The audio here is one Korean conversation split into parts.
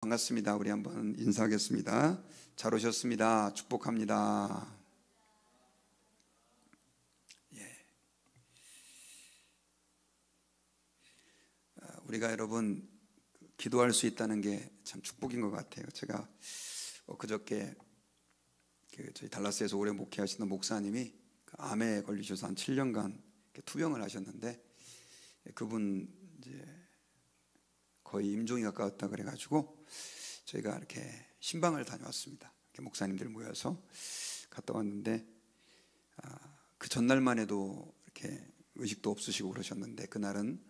반갑습니다. 우리 한번 인사하겠습니다. 잘 오셨습니다. 축복합니다. 우리가 여러분 기도할 수 있다는 게 참 축복인 것 같아요. 제가 그저께 저희 달라스에서 오래 목회하시는 목사님이 암에 걸리셔서 한 7년간 투병을 하셨는데, 그분 이제 거의 임종이 가까웠다 그래가지고 저희가 이렇게 신방을 다녀왔습니다. 목사님들 모여서 갔다 왔는데, 그 전날만 해도 이렇게 의식도 없으시고 그러셨는데, 그날은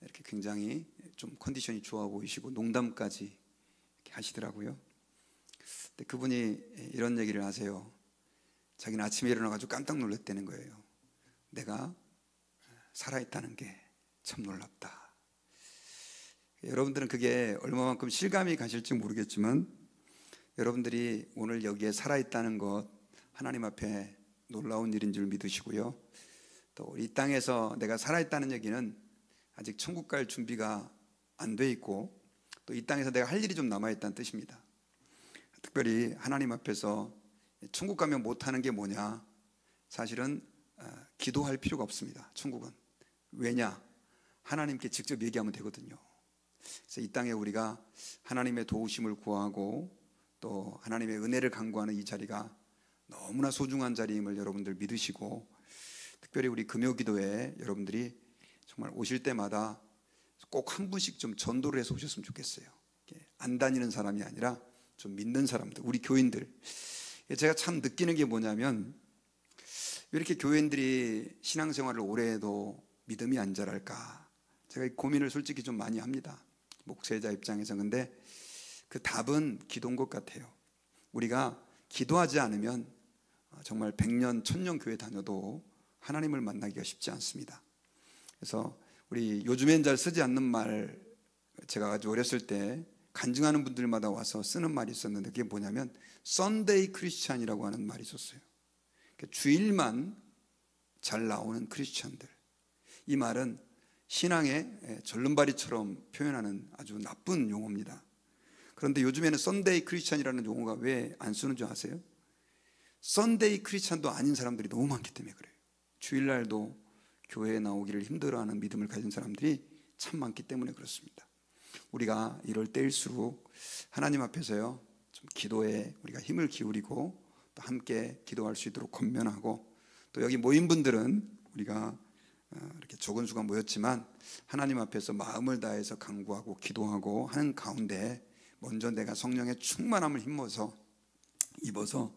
이렇게 굉장히 좀 컨디션이 좋아 보이시고 농담까지 이렇게 하시더라고요. 근데 그분이 이런 얘기를 하세요. 자기는 아침에 일어나가지고 깜짝 놀랐다는 거예요. 내가 살아있다는 게 참 놀랍다. 여러분들은 그게 얼마만큼 실감이 가실지 모르겠지만, 여러분들이 오늘 여기에 살아있다는 것 하나님 앞에 놀라운 일인 줄 믿으시고요, 또 이 땅에서 내가 살아있다는 얘기는 아직 천국 갈 준비가 안 돼 있고, 또 이 땅에서 내가 할 일이 좀 남아있다는 뜻입니다. 특별히 하나님 앞에서 천국 가면 못하는 게 뭐냐? 사실은 기도할 필요가 없습니다. 천국은. 왜냐? 하나님께 직접 얘기하면 되거든요. 그래서 이 땅에 우리가 하나님의 도우심을 구하고 또 하나님의 은혜를 간구하는 이 자리가 너무나 소중한 자리임을 여러분들 믿으시고, 특별히 우리 금요기도에 여러분들이 정말 오실 때마다 꼭 한 분씩 좀 전도를 해서 오셨으면 좋겠어요. 안 다니는 사람이 아니라 좀 믿는 사람들, 우리 교인들. 제가 참 느끼는 게 뭐냐면, 왜 이렇게 교인들이 신앙생활을 오래 해도 믿음이 안 자랄까? 제가 이 고민을 솔직히 좀 많이 합니다, 목회자 입장에서. 근데 그 답은 기도인 것 같아요. 우리가 기도하지 않으면 정말 100년, 1000년 교회 다녀도 하나님을 만나기가 쉽지 않습니다. 그래서 우리 요즘엔 잘 쓰지 않는 말, 제가 아주 어렸을 때 간증하는 분들마다 와서 쓰는 말이 있었는데, 그게 뭐냐면 썬데이 크리스찬이라고 하는 말이 있었어요. 주일만 잘 나오는 크리스찬들. 이 말은 신앙의 절름발이처럼 표현하는 아주 나쁜 용어입니다. 그런데 요즘에는 썬데이 크리스찬이라는 용어가 왜 안 쓰는 줄 아세요? 썬데이 크리스찬도 아닌 사람들이 너무 많기 때문에 그래요. 주일날도 교회에 나오기를 힘들어하는 믿음을 가진 사람들이 참 많기 때문에 그렇습니다. 우리가 이럴 때일수록 하나님 앞에서요, 좀 기도에 우리가 힘을 기울이고 또 함께 기도할 수 있도록 권면하고, 또 여기 모인 분들은 우리가 이렇게 적은 수가 모였지만 하나님 앞에서 마음을 다해서 간구하고 기도하고 하는 가운데, 먼저 내가 성령의 충만함을 입어서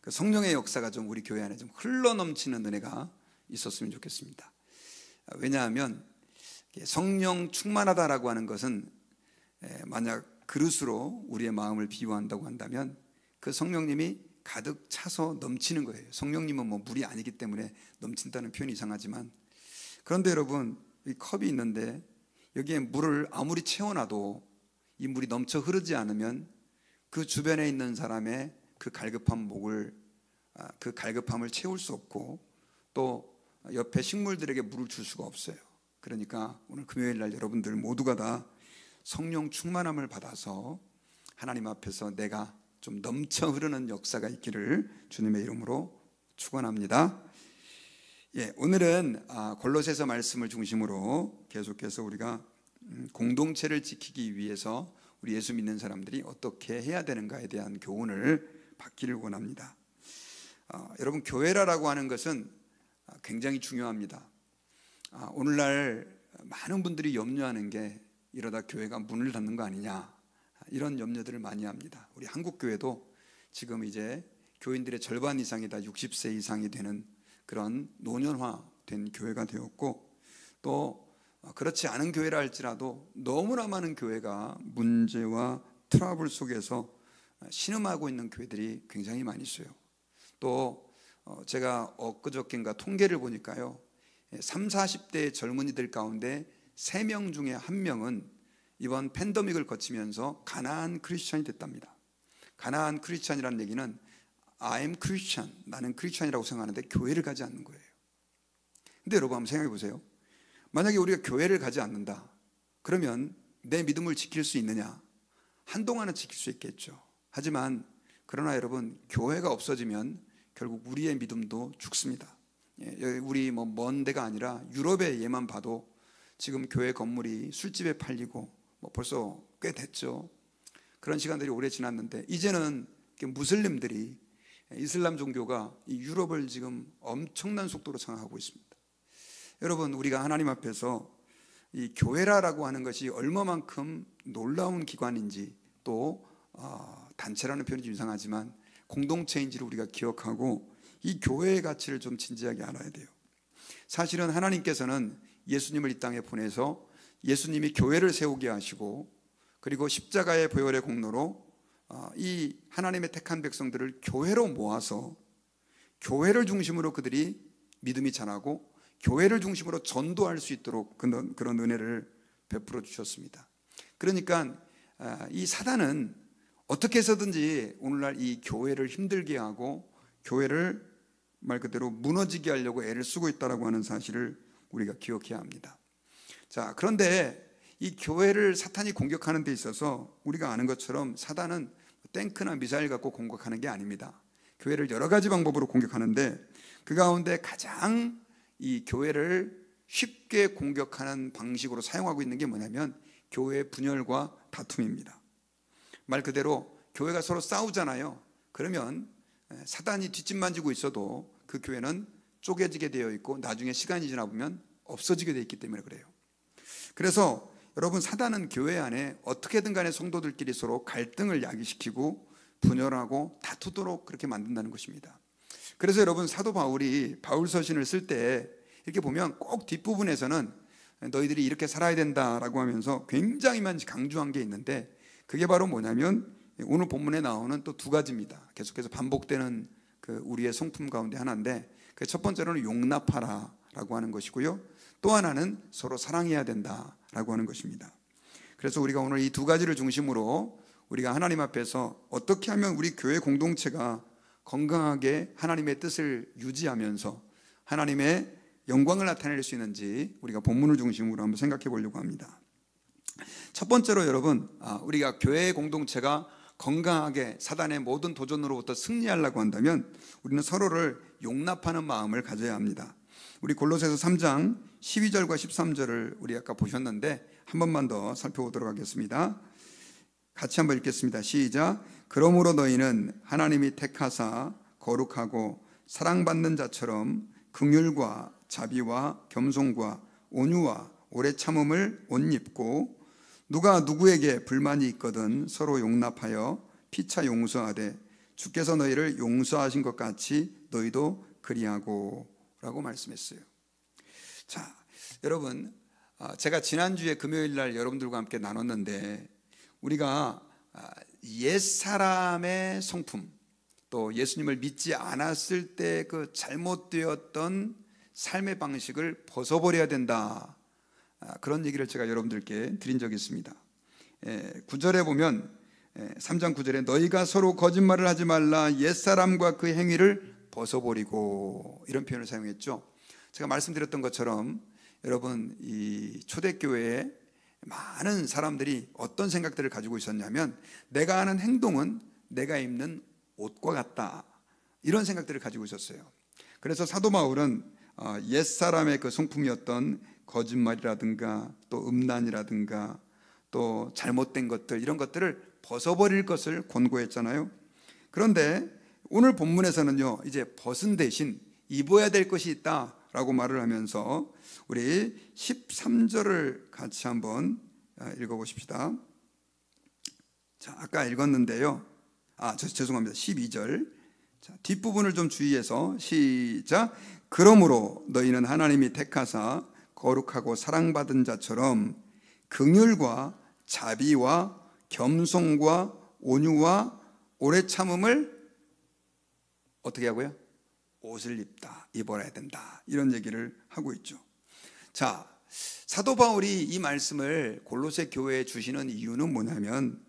그 성령의 역사가 좀 우리 교회 안에 좀 흘러넘치는 은혜가 있었으면 좋겠습니다. 왜냐하면 성령 충만하다라고 하는 것은 만약 그릇으로 우리의 마음을 비유한다고 한다면 그 성령님이 가득 차서 넘치는 거예요. 성령님은 뭐 물이 아니기 때문에 넘친다는 표현이 이상하지만, 그런데 여러분, 이 컵이 있는데 여기에 물을 아무리 채워놔도 이 물이 넘쳐 흐르지 않으면 그 주변에 있는 사람의 그 갈급한 목을, 그 갈급함을 채울 수 없고, 또 옆에 식물들에게 물을 줄 수가 없어요. 그러니까 오늘 금요일 날 여러분들 모두가 다 성령 충만함을 받아서 하나님 앞에서 내가 좀 넘쳐 흐르는 역사가 있기를 주님의 이름으로 축원합니다. 오늘은 골로새서 말씀을 중심으로 계속해서 우리가 공동체를 지키기 위해서 우리 예수 믿는 사람들이 어떻게 해야 되는가에 대한 교훈을 받기를 원합니다. 여러분, 교회라고 하는 것은 굉장히 중요합니다. 오늘날 많은 분들이 염려하는 게, 이러다 교회가 문을 닫는 거 아니냐, 이런 염려들을 많이 합니다. 우리 한국 교회도 지금 이제 교인들의 절반 이상이 다 60세 이상이 되는 그런 노년화된 교회가 되었고, 또 그렇지 않은 교회라 할지라도 너무나 많은 교회가 문제와 트러블 속에서 신음하고 있는 교회들이 굉장히 많이 있어요. 또 제가 엊그저께인가 통계를 보니까요, 30, 40대 젊은이들 가운데 3명 중에 1명은 이번 팬데믹을 거치면서 가나안 크리스찬이 됐답니다. 가나안 크리스찬이라는 얘기는 I'm Christian, 나는 크리스찬이라고 생각하는데 교회를 가지 않는 거예요. 근데 여러분 한번 생각해 보세요. 만약에 우리가 교회를 가지 않는다, 그러면 내 믿음을 지킬 수 있느냐? 한동안은 지킬 수 있겠죠. 하지만 그러나 여러분, 교회가 없어지면 결국 우리의 믿음도 죽습니다. 우리 먼 데가 아니라 유럽의 예만 봐도 지금 교회 건물이 술집에 팔리고 벌써 꽤 됐죠. 그런 시간들이 오래 지났는데 이제는 무슬림들이, 이슬람 종교가 이 유럽을 지금 엄청난 속도로 장악하고 있습니다. 여러분, 우리가 하나님 앞에서 이 교회라고 하는 것이 얼마만큼 놀라운 기관인지, 또 단체라는 표현이 좀 이상하지만 공동체인지를 우리가 기억하고 이 교회의 가치를 좀 진지하게 알아야 돼요. 사실은 하나님께서는 예수님을 이 땅에 보내서 예수님이 교회를 세우게 하시고, 그리고 십자가의 보혈의 공로로 이 하나님의 택한 백성들을 교회로 모아서 교회를 중심으로 그들이 믿음이 자라고 교회를 중심으로 전도할 수 있도록 그런 은혜를 베풀어 주셨습니다. 그러니까 이 사단은 어떻게 해서든지 오늘날 이 교회를 힘들게 하고 교회를 말 그대로 무너지게 하려고 애를 쓰고 있다고 하는 사실을 우리가 기억해야 합니다. 자, 그런데 이 교회를 사탄이 공격하는 데 있어서 우리가 아는 것처럼 사단은 탱크나 미사일 갖고 공격하는 게 아닙니다. 교회를 여러 가지 방법으로 공격하는데 그 가운데 가장 이 교회를 쉽게 공격하는 방식으로 사용하고 있는 게 뭐냐면 교회의 분열과 다툼입니다. 말 그대로 교회가 서로 싸우잖아요. 그러면 사단이 뒷짐만지고 있어도 그 교회는 쪼개지게 되어 있고 나중에 시간이 지나 보면 없어지게 되어 있기 때문에 그래요. 그래서 여러분, 사단은 교회 안에 어떻게든 간에 성도들끼리 서로 갈등을 야기시키고 분열하고 다투도록 그렇게 만든다는 것입니다. 그래서 여러분, 사도 바울이 바울서신을 쓸 때 이렇게 보면 꼭 뒷부분에서는 너희들이 이렇게 살아야 된다라고 하면서 굉장히 많이 강조한 게 있는데, 그게 바로 뭐냐면 오늘 본문에 나오는 또 두 가지입니다. 계속해서 반복되는 그 우리의 성품 가운데 하나인데, 그 첫 번째로는 용납하라 라고 하는 것이고요, 또 하나는 서로 사랑해야 된다라고 하는 것입니다. 그래서 우리가 오늘 이 두 가지를 중심으로 우리가 하나님 앞에서 어떻게 하면 우리 교회 공동체가 건강하게 하나님의 뜻을 유지하면서 하나님의 영광을 나타낼 수 있는지 우리가 본문을 중심으로 한번 생각해 보려고 합니다. 첫 번째로 여러분, 우리가 교회 공동체가 건강하게 사단의 모든 도전으로부터 승리하려고 한다면 우리는 서로를 용납하는 마음을 가져야 합니다. 우리 골로새서 3장 12절과 13절을 우리 아까 보셨는데 한 번만 더 살펴보도록 하겠습니다. 같이 한번 읽겠습니다. 시작. 그러므로 너희는 하나님이 택하사 거룩하고 사랑받는 자처럼 긍휼과 자비와 겸손과 온유와 오래 참음을 옷 입고, 누가 누구에게 불만이 있거든 서로 용납하여 피차 용서하되 주께서 너희를 용서하신 것 같이 너희도 그리하고 라고 말씀했어요. 자, 여러분, 제가 지난주에 금요일 날 여러분들과 함께 나눴는데 우리가 옛사람의 성품, 또 예수님을 믿지 않았을 때 그 잘못되었던 삶의 방식을 벗어버려야 된다, 그런 얘기를 제가 여러분들께 드린 적이 있습니다. 9절에 보면 3장 9절에 너희가 서로 거짓말을 하지 말라 옛사람과 그 행위를 벗어버리고, 이런 표현을 사용했죠. 제가 말씀드렸던 것처럼 여러분, 이 초대교회에 많은 사람들이 어떤 생각들을 가지고 있었냐면 내가 하는 행동은 내가 입는 옷과 같다, 이런 생각들을 가지고 있었어요. 그래서 사도 바울은 옛사람의 그 성품이었던 거짓말이라든가 또 음란이라든가 또 잘못된 것들, 이런 것들을 벗어버릴 것을 권고했잖아요. 그런데 오늘 본문에서는요, 이제 벗은 대신 입어야 될 것이 있다라고 말을 하면서 우리 13절을 같이 한번 읽어보십시다. 자, 아까 읽었는데요. 죄송합니다. 12절. 자, 뒷부분을 좀 주의해서 시작. 그러므로 너희는 하나님이 택하사 거룩하고 사랑받은 자처럼 긍휼과 자비와 겸손과 온유와 오래 참음을 어떻게 하고요? 옷을 입어야 된다, 이런 얘기를 하고 있죠. 자, 사도 바울이 이 말씀을 골로새 교회에 주시는 이유는 뭐냐면,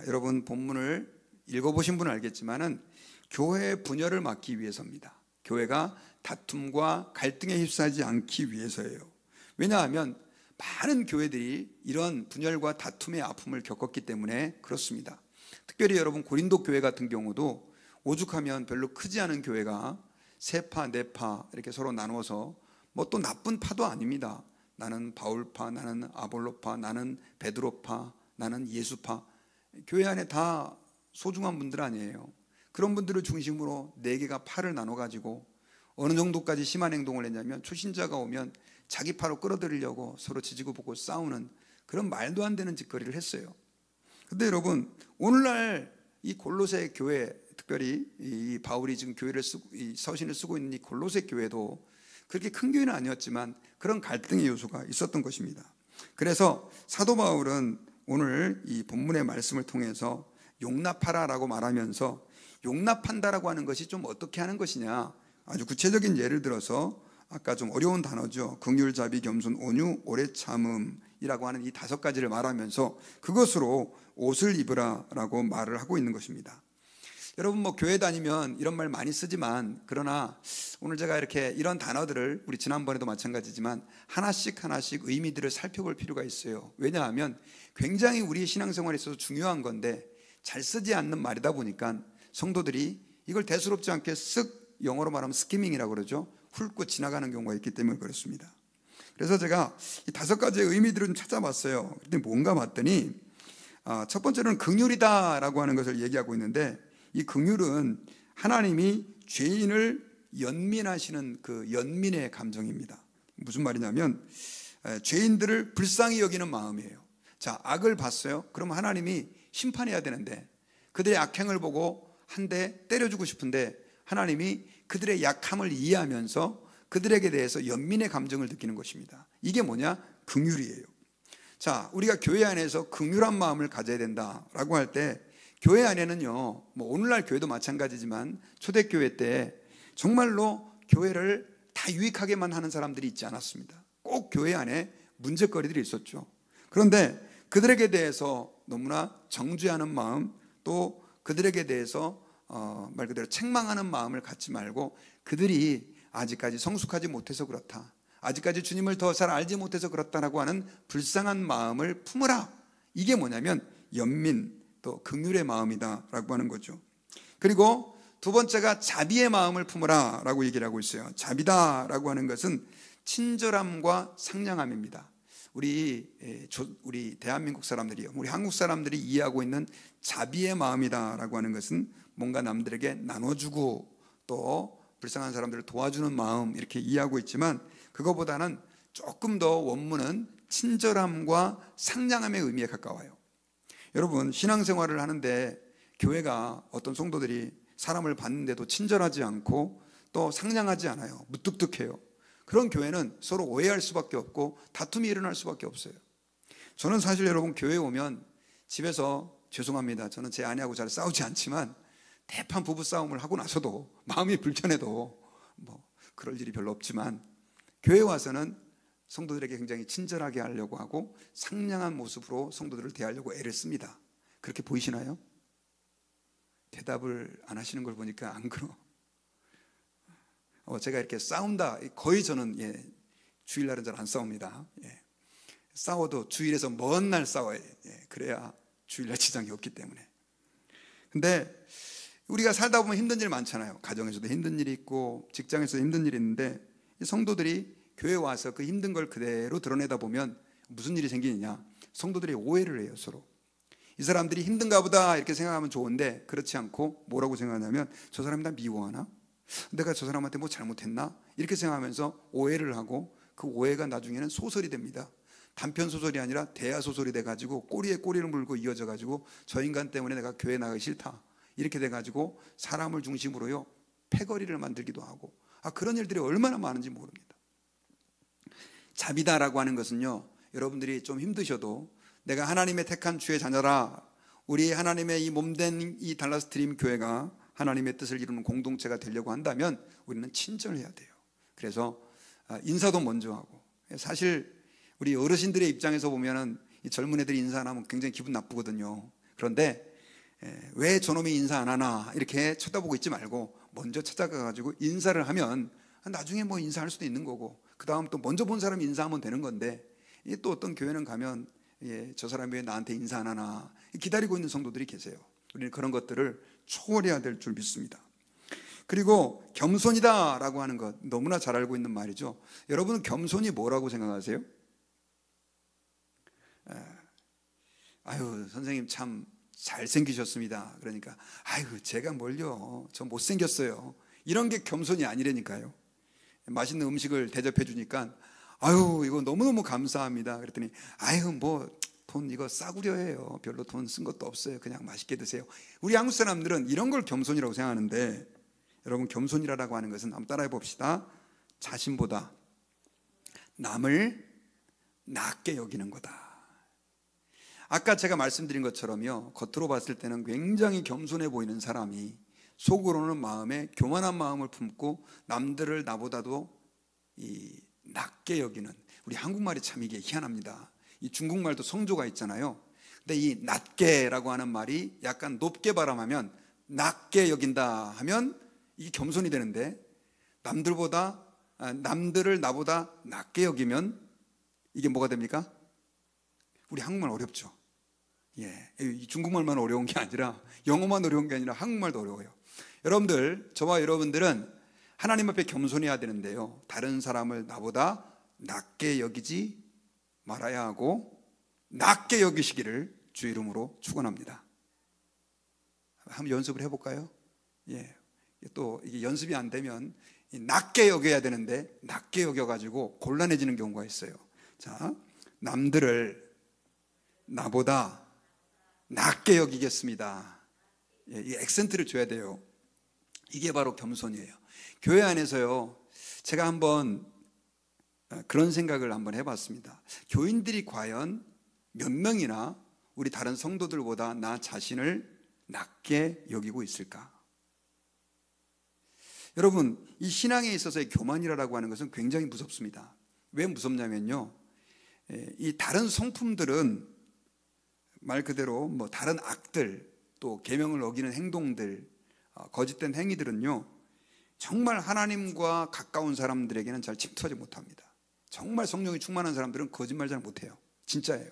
여러분 본문을 읽어보신 분은 알겠지만은 교회의 분열을 막기 위해서입니다. 교회가 다툼과 갈등에 휩싸이지 않기 위해서예요. 왜냐하면 많은 교회들이 이런 분열과 다툼의 아픔을 겪었기 때문에 그렇습니다. 특별히 여러분 고린도 교회 같은 경우도 오죽하면 별로 크지 않은 교회가 세 파, 네 파 이렇게 서로 나누어서 뭐 또 나쁜 파도 아닙니다. 나는 바울파, 나는 아볼로파, 나는 베드로파, 나는 예수파. 교회 안에 다 소중한 분들 아니에요. 그런 분들을 중심으로 네 개가 파를 나눠가지고 어느 정도까지 심한 행동을 했냐면 초신자가 오면 자기 파로 끌어들이려고 서로 지지고 볶고 싸우는 그런 말도 안 되는 짓거리를 했어요. 근데 여러분 오늘날 이 골로새 교회, 특별히 이 바울이 지금 교회를 쓰고, 이 서신을 쓰고 있는 이 골로새 교회도 그렇게 큰 교회는 아니었지만 그런 갈등의 요소가 있었던 것입니다. 그래서 사도 바울은 오늘 이 본문의 말씀을 통해서 용납하라라고 말하면서 용납한다라고 하는 것이 좀 어떻게 하는 것이냐, 아주 구체적인 예를 들어서 아까 좀 어려운 단어죠. 긍휼, 자비, 겸손, 온유, 오래 참음이라고 하는 이 5가지를 말하면서 그것으로 옷을 입으라라고 말을 하고 있는 것입니다. 여러분 뭐 교회 다니면 이런 말 많이 쓰지만, 그러나 오늘 제가 이렇게 이런 단어들을 우리 지난번에도 마찬가지지만 하나씩 하나씩 의미들을 살펴볼 필요가 있어요. 왜냐하면 굉장히 우리의 신앙생활에 있어서 중요한 건데 잘 쓰지 않는 말이다 보니까 성도들이 이걸 대수롭지 않게 쓱, 영어로 말하면 스키밍이라고 그러죠, 훑고 지나가는 경우가 있기 때문에 그렇습니다. 그래서 제가 이 5가지의 의미들을 좀 찾아봤어요. 근데 뭔가 봤더니 첫 번째로는 긍휼이다라고 하는 것을 얘기하고 있는데, 이 긍휼은 하나님이 죄인을 연민하시는 그 연민의 감정입니다. 무슨 말이냐면 죄인들을 불쌍히 여기는 마음이에요. 자, 악을 봤어요. 그럼 하나님이 심판해야 되는데 그들의 악행을 보고 한 대 때려주고 싶은데 하나님이 그들의 약함을 이해하면서 그들에게 대해서 연민의 감정을 느끼는 것입니다. 이게 뭐냐? 긍휼이에요. 자, 우리가 교회 안에서 긍휼한 마음을 가져야 된다라고 할 때, 교회 안에는요, 뭐 오늘날 교회도 마찬가지지만 초대교회 때 정말로 교회를 다 유익하게만 하는 사람들이 있지 않았습니다. 꼭 교회 안에 문제거리들이 있었죠. 그런데 그들에게 대해서 너무나 정죄하는 마음, 또 그들에게 대해서 말 그대로 책망하는 마음을 갖지 말고, 그들이 아직까지 성숙하지 못해서 그렇다, 아직까지 주님을 더 잘 알지 못해서 그렇다라고 하는 불쌍한 마음을 품으라. 이게 뭐냐면 연민, 또 긍휼의 마음이다라고 하는 거죠. 그리고 두 번째가 자비의 마음을 품으라 라고 얘기를 하고 있어요. 자비다라고 하는 것은 친절함과 상냥함입니다. 우리 대한민국 사람들이요, 우리 한국 사람들이 이해하고 있는 자비의 마음이다라고 하는 것은 뭔가 남들에게 나눠주고 또 불쌍한 사람들을 도와주는 마음, 이렇게 이해하고 있지만 그거보다는 조금 더 원문은 친절함과 상냥함의 의미에 가까워요. 여러분 신앙생활을 하는데 교회가 어떤 성도들이 사람을 봤는데도 친절하지 않고 또 상냥하지 않아요. 무뚝뚝해요. 그런 교회는 서로 오해할 수밖에 없고 다툼이 일어날 수밖에 없어요. 저는 사실 여러분 교회에 오면 집에서, 죄송합니다, 저는 제 아내하고 잘 싸우지 않지만 대판 부부싸움을 하고 나서도 마음이 불편해도 뭐 그럴 일이 별로 없지만, 교회에 와서는 성도들에게 굉장히 친절하게 하려고 하고 상냥한 모습으로 성도들을 대하려고 애를 씁니다. 그렇게 보이시나요? 대답을 안 하시는 걸 보니까 안 그러. 제가 이렇게 싸운다, 거의 저는 주일날은 잘 안 싸웁니다. 싸워도 주일에서 먼 날 싸워야 그래야 주일날 지장이 없기 때문에. 근데 우리가 살다 보면 힘든 일 많잖아요. 가정에서도 힘든 일이 있고 직장에서도 힘든 일이 있는데, 성도들이 교회에 와서 그 힘든 걸 그대로 드러내다 보면 무슨 일이 생기느냐, 성도들이 오해를 해요. 서로 이 사람들이 힘든가 보다 이렇게 생각하면 좋은데, 그렇지 않고 뭐라고 생각하냐면 저 사람이 나 미워하나? 내가 저 사람한테 뭐 잘못했나? 이렇게 생각하면서 오해를 하고, 그 오해가 나중에는 소설이 됩니다. 단편 소설이 아니라 대하 소설이 돼가지고 꼬리에 꼬리를 물고 이어져가지고 저 인간 때문에 내가 교회 나가기 싫다 이렇게 돼가지고 사람을 중심으로요 패거리를 만들기도 하고, 그런 일들이 얼마나 많은지 모릅니다. 자비다라고 하는 것은요, 여러분들이 좀 힘드셔도 내가 하나님의 택한 주의 자녀라, 우리 하나님의 이 몸된 이 달라스 드림 교회가 하나님의 뜻을 이루는 공동체가 되려고 한다면 우리는 친절해야 돼요. 그래서 인사도 먼저 하고, 사실 우리 어르신들의 입장에서 보면은 이 젊은 애들이 인사 안 하면 굉장히 기분 나쁘거든요. 그런데 왜 저놈이 인사 안 하나 이렇게 쳐다보고 있지 말고 먼저 찾아가가지고 인사를 하면 나중에 뭐 인사할 수도 있는 거고, 그 다음 또 먼저 본 사람이 인사하면 되는 건데, 또 어떤 교회는 가면 저 사람이 왜 나한테 인사 안 하나 기다리고 있는 성도들이 계세요. 우리는 그런 것들을 초월해야 될 줄 믿습니다. 그리고 겸손이다라고 하는 것 너무나 잘 알고 있는 말이죠. 여러분은 겸손이 뭐라고 생각하세요? 아유, 선생님 참 잘생기셨습니다. 그러니까 아유, 제가 뭘요, 저 못생겼어요. 이런 게 겸손이 아니라니까요. 맛있는 음식을 대접해 주니까 아유, 이거 너무너무 감사합니다. 그랬더니 아유, 뭐 돈 이거 싸구려예요. 별로 돈 쓴 것도 없어요. 그냥 맛있게 드세요. 우리 한국 사람들은 이런 걸 겸손이라고 생각하는데, 여러분, 겸손이라고 하는 것은 한번 따라해 봅시다. 자신보다 남을 낮게 여기는 거다. 아까 제가 말씀드린 것처럼요, 겉으로 봤을 때는 굉장히 겸손해 보이는 사람이 속으로는 마음에 교만한 마음을 품고 남들을 나보다도 낮게 여기는, 우리 한국말이 참 이게 희한합니다. 이 중국말도 성조가 있잖아요. 근데 이 낮게라고 하는 말이 약간 높게 발음하면 낮게 여긴다 하면 이게 겸손이 되는데, 남들을 나보다 낮게 여기면 이게 뭐가 됩니까? 우리 한국말 어렵죠. 이 중국말만 어려운 게 아니라, 영어만 어려운 게 아니라 한국말도 어려워요. 여러분들, 저와 여러분들은 하나님 앞에 겸손해야 되는데요, 다른 사람을 나보다 낮게 여기지 말아야 하고 낮게 여기시기를 주 이름으로 축원합니다. 한번 연습을 해볼까요? 또 이게 연습이 안 되면 낮게 여겨야 되는데 낮게 여겨가지고 곤란해지는 경우가 있어요. 자, 남들을 나보다 낮게 여기겠습니다. 이 액센트를 줘야 돼요. 이게 바로 겸손이에요. 교회 안에서요, 제가 한번 그런 생각을 한번 해봤습니다. 교인들이 과연 몇 명이나 우리 다른 성도들보다 나 자신을 낮게 여기고 있을까? 여러분, 이 신앙에 있어서의 교만이라고 하는 것은 굉장히 무섭습니다. 왜 무섭냐면요, 이 다른 성품들은 말 그대로 뭐 다른 악들, 또 계명을 어기는 행동들, 거짓된 행위들은요, 정말 하나님과 가까운 사람들에게는 잘 침투하지 못합니다. 정말 성령이 충만한 사람들은 거짓말 잘 못해요. 진짜예요.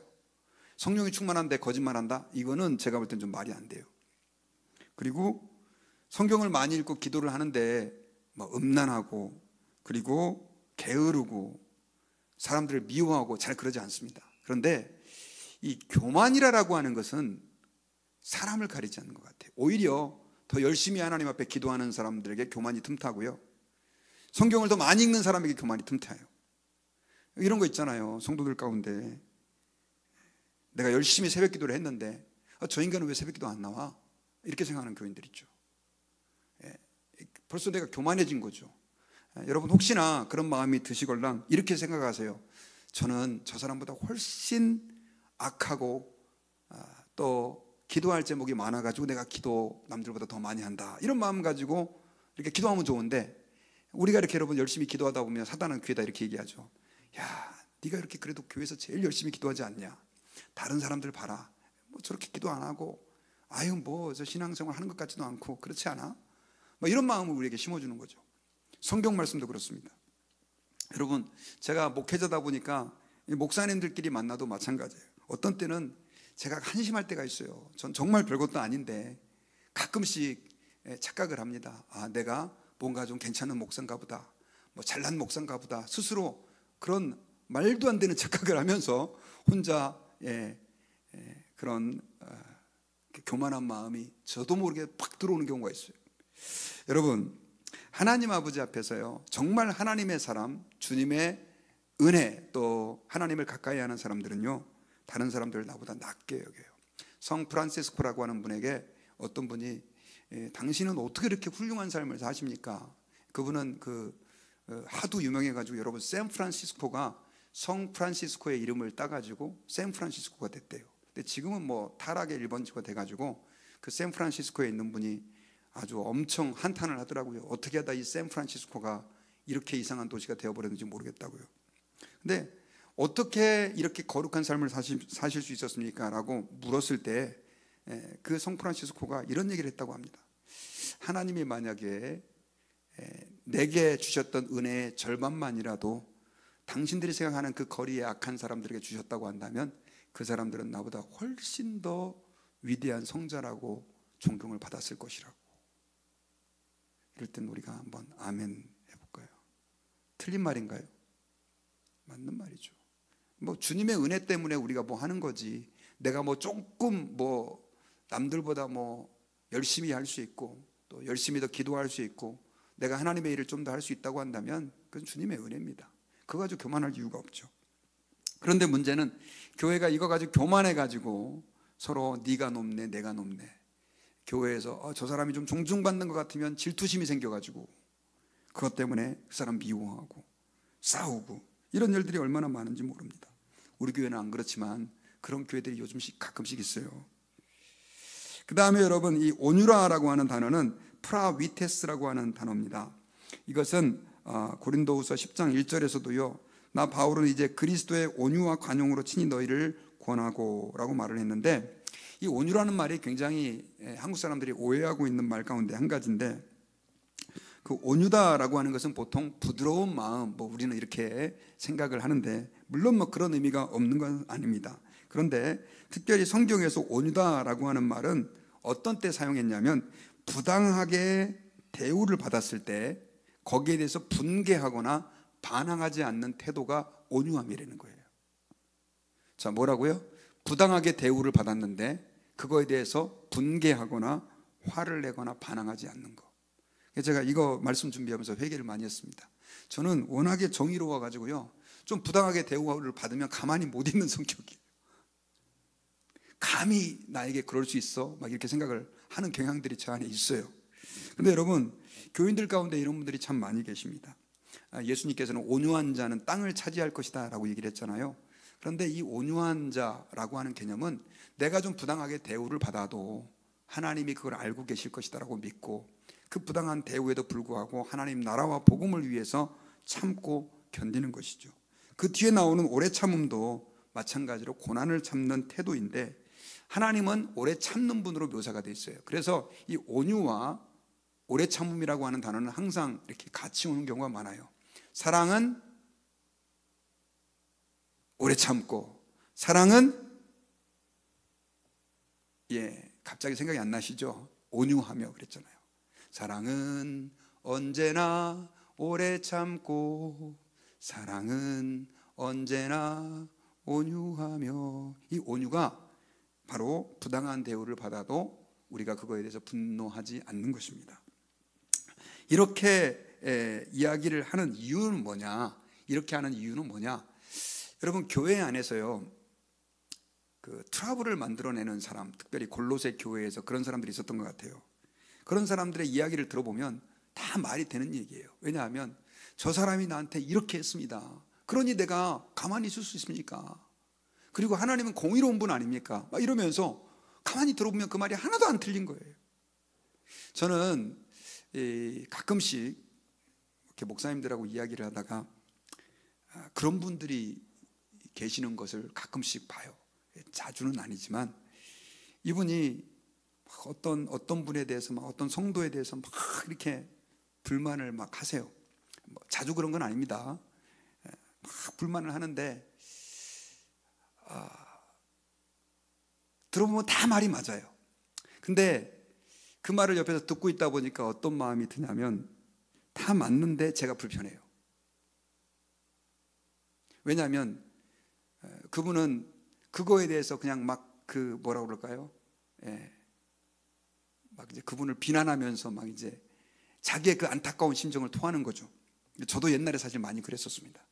성령이 충만한데 거짓말한다? 이거는 제가 볼 땐 좀 말이 안 돼요. 그리고 성경을 많이 읽고 기도를 하는데 뭐 음란하고, 그리고 게으르고, 사람들을 미워하고 잘 그러지 않습니다. 그런데 이 교만이라고 하는 것은 사람을 가리지 않는 것 같아요. 오히려 더 열심히 하나님 앞에 기도하는 사람들에게 교만이 틈타고요, 성경을 더 많이 읽는 사람에게 교만이 틈타요. 이런 거 있잖아요. 성도들 가운데 내가 열심히 새벽 기도를 했는데 저 인간은 왜 새벽 기도 안 나와? 이렇게 생각하는 교인들 있죠. 벌써 내가 교만해진 거죠. 여러분, 혹시나 그런 마음이 드시걸랑 이렇게 생각하세요. 저는 저 사람보다 훨씬 악하고 또 기도할 제목이 많아가지고 내가 기도 남들보다 더 많이 한다, 이런 마음 가지고 이렇게 기도하면 좋은데, 우리가 이렇게 여러분 열심히 기도하다 보면 사단은 귀에다 이렇게 얘기하죠. 야, 네가 이렇게 그래도 교회에서 제일 열심히 기도하지 않냐? 다른 사람들 봐라, 뭐 저렇게 기도 안 하고 아유 뭐 저 신앙생활 하는 것 같지도 않고 그렇지 않아? 뭐 이런 마음을 우리에게 심어주는 거죠. 성경 말씀도 그렇습니다. 여러분, 제가 목회자다 보니까 목사님들끼리 만나도 마찬가지예요. 어떤 때는 제가 한심할 때가 있어요. 전 정말 별것도 아닌데 가끔씩 착각을 합니다. 아, 내가 뭔가 좀 괜찮은 목사인가 보다, 뭐 잘난 목사인가 보다, 스스로 그런 말도 안 되는 착각을 하면서 혼자 그런 교만한 마음이 저도 모르게 팍 들어오는 경우가 있어요. 여러분, 하나님 아버지 앞에서요, 정말 하나님의 사람, 주님의 은혜, 또 하나님을 가까이 하는 사람들은요, 다른 사람들을 나보다 낮게 여겨요. 성 프란시스코라고 하는 분에게 어떤 분이 당신은 어떻게 이렇게 훌륭한 삶을 사십니까? 그분은 하도 유명해가지고, 여러분, 샌프란시스코가 성 프란시스코의 이름을 따가지고 샌프란시스코가 됐대요. 근데 지금은 뭐 타락의 1번지가 돼가지고 그 샌프란시스코에 있는 분이 아주 엄청 한탄을 하더라고요. 어떻게 하다 이 샌프란시스코가 이렇게 이상한 도시가 되어버렸는지 모르겠다고요. 근데 어떻게 이렇게 거룩한 삶을 사실 수 있었습니까? 라고 물었을 때 그 성프란시스코가 이런 얘기를 했다고 합니다. 하나님이 만약에 내게 주셨던 은혜의 절반만이라도 당신들이 생각하는 그 거리의 악한 사람들에게 주셨다고 한다면 그 사람들은 나보다 훨씬 더 위대한 성자라고 존경을 받았을 것이라고. 이럴 땐 우리가 한번 아멘 해볼까요? 틀린 말인가요? 맞는 말이죠. 뭐 주님의 은혜 때문에 우리가 뭐 하는 거지, 내가 뭐 조금 뭐 남들보다 뭐 열심히 할 수 있고 또 열심히 더 기도할 수 있고 내가 하나님의 일을 좀 더 할 수 있다고 한다면 그건 주님의 은혜입니다. 그거 가지고 교만할 이유가 없죠. 그런데 문제는 교회가 이거 가지고 교만해가지고 서로 네가 높네 내가 높네, 교회에서 저 사람이 좀 존중받는 것 같으면 질투심이 생겨가지고 그것 때문에 그 사람 미워하고 싸우고 이런 일들이 얼마나 많은지 모릅니다. 우리 교회는 안 그렇지만 그런 교회들이 요즘씩 가끔씩 있어요. 그 다음에 여러분, 이 온유라라고 하는 단어는 프라위테스라고 하는 단어입니다. 이것은 고린도후서 10장 1절에서도요, 나 바울은 이제 그리스도의 온유와 관용으로 친히 너희를 권하고 라고 말을 했는데, 이 온유라는 말이 굉장히 한국 사람들이 오해하고 있는 말 가운데 한 가지인데, 그 온유다라고 하는 것은 보통 부드러운 마음, 뭐 우리는 이렇게 생각을 하는데 물론 뭐 그런 의미가 없는 건 아닙니다. 그런데 특별히 성경에서 온유다라고 하는 말은 어떤 때 사용했냐면 부당하게 대우를 받았을 때 거기에 대해서 분개하거나 반항하지 않는 태도가 온유함이라는 거예요. 자, 뭐라고요? 부당하게 대우를 받았는데 그거에 대해서 분개하거나 화를 내거나 반항하지 않는 거. 제가 이거 말씀 준비하면서 회개를 많이 했습니다. 저는 워낙에 정의로워 가지고요, 좀 부당하게 대우를 받으면 가만히 못 있는 성격이에요. 감히 나에게 그럴 수 있어? 막 이렇게 생각을 하는 경향들이 저 안에 있어요. 그런데 여러분, 교인들 가운데 이런 분들이 참 많이 계십니다. 예수님께서는 온유한 자는 땅을 차지할 것이다 라고 얘기를 했잖아요. 그런데 이 온유한 자라고 하는 개념은 내가 좀 부당하게 대우를 받아도 하나님이 그걸 알고 계실 것이다 라고 믿고 그 부당한 대우에도 불구하고 하나님 나라와 복음을 위해서 참고 견디는 것이죠. 그 뒤에 나오는 오래 참음도 마찬가지로 고난을 참는 태도인데 하나님은 오래 참는 분으로 묘사가 되어 있어요. 그래서 이 온유와 오래 참음이라고 하는 단어는 항상 이렇게 같이 오는 경우가 많아요. 사랑은 오래 참고, 사랑은 갑자기 생각이 안 나시죠? 온유하며 그랬잖아요. 사랑은 언제나 오래 참고, 사랑은 언제나 온유하며. 이 온유가 바로 부당한 대우를 받아도 우리가 그거에 대해서 분노하지 않는 것입니다. 이렇게 이야기를 하는 이유는 뭐냐? 이렇게 하는 이유는 뭐냐? 여러분, 교회 안에서요, 그 트러블을 만들어내는 사람, 특별히 골로새 교회에서 그런 사람들이 있었던 것 같아요. 그런 사람들의 이야기를 들어보면 다 말이 되는 얘기예요. 왜냐하면 저 사람이 나한테 이렇게 했습니다. 그러니 내가 가만히 있을 수 있습니까? 그리고 하나님은 공의로운 분 아닙니까? 막 이러면서 가만히 들어보면 그 말이 하나도 안 틀린 거예요. 저는 가끔씩 이렇게 목사님들하고 이야기를 하다가 그런 분들이 계시는 것을 가끔씩 봐요. 자주는 아니지만 이분이 어떤 분에 대해서 막 어떤 성도에 대해서 막 이렇게 불만을 막 하세요. 자주 그런 건 아닙니다. 막 불만을 하는데 들어보면 다 말이 맞아요. 근데 그 말을 옆에서 듣고 있다 보니까 어떤 마음이 드냐면 다 맞는데 제가 불편해요. 왜냐하면 그분은 그거에 대해서 그냥 막 그 뭐라고 그럴까요? 막 이제 그분을 비난하면서 막 이제 자기의 그 안타까운 심정을 토하는 거죠. 저도 옛날에 사실 많이 그랬었습니다.